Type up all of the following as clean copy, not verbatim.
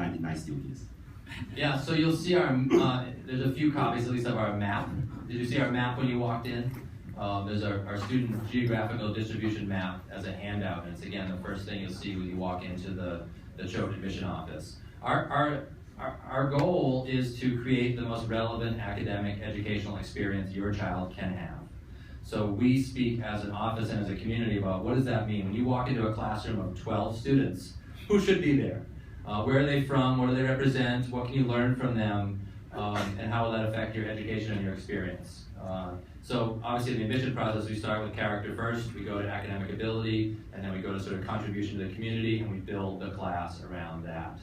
99 students. Yeah, so you'll see our, there's a few copies at least of our map. Did you see our map when you walked in? There's our student geographical distribution map as a handout, and it's again the first thing you'll see when you walk into the Choate admission office. Our goal is to create the most relevant academic educational experience your child can have. So we speak as an office and as a community about what does that mean? When you walk into a classroom of 12 students, who should be there? Where are they from? What do they represent? What can you learn from them? And how will that affect your education and your experience? So obviously in the admission process, we start with character first, we go to academic ability, and then we go to sort of contribution to the community, and we build the class around that.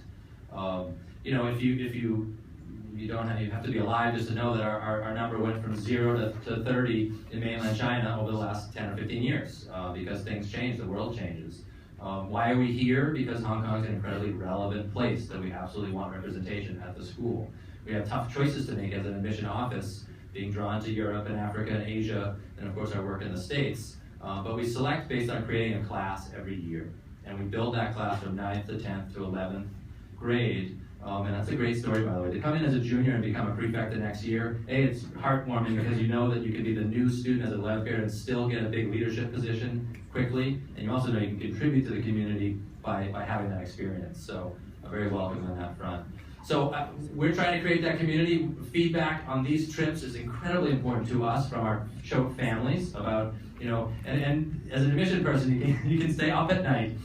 You know, you have to be alive just to know that our number went from 0 to 30 in mainland China over the last 10 or 15 years because things change, the world changes. Why are we here? Because Hong Kong is an incredibly relevant place that we absolutely want representation at the school. We have tough choices to make as an admission office, being drawn to Europe and Africa and Asia, and of course our work in the States. But we select based on creating a class every year. And we build that class from 9th to 10th to 11th grade. And that's a great story, by the way. To come in as a junior and become a prefect the next year, it's heartwarming because you know that you can be the new student as a 11th grader and still get a big leadership position quickly. And you also know you can contribute to the community by having that experience. So very welcome on that front. So we're trying to create that community. Feedback on these trips is incredibly important to us from our Choate families about, you know, and as an admission person, you can stay up at night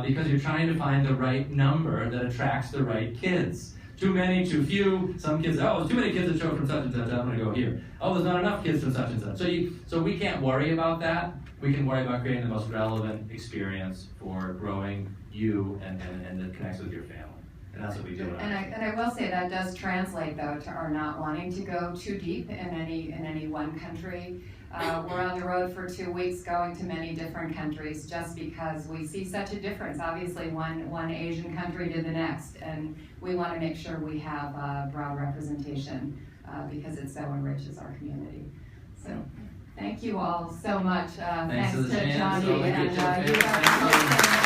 because you're trying to find the right number that attracts the right kids. Too many, too few. Some kids, oh, there's too many kids that show from such and such, I'm going to go here. Oh, there's not enough kids from such and such. So we can't worry about that. We can worry about creating the most relevant experience for growing you and that connects with your family. And that's what we do. And I will say that does translate though to our not wanting to go too deep in any one country. We're on the road for 2 weeks going to many different countries just because we see such a difference. Obviously one Asian country to the next, and we want to make sure we have broad representation because it so enriches our community. So thank you all so much. Thanks to Johnny and you.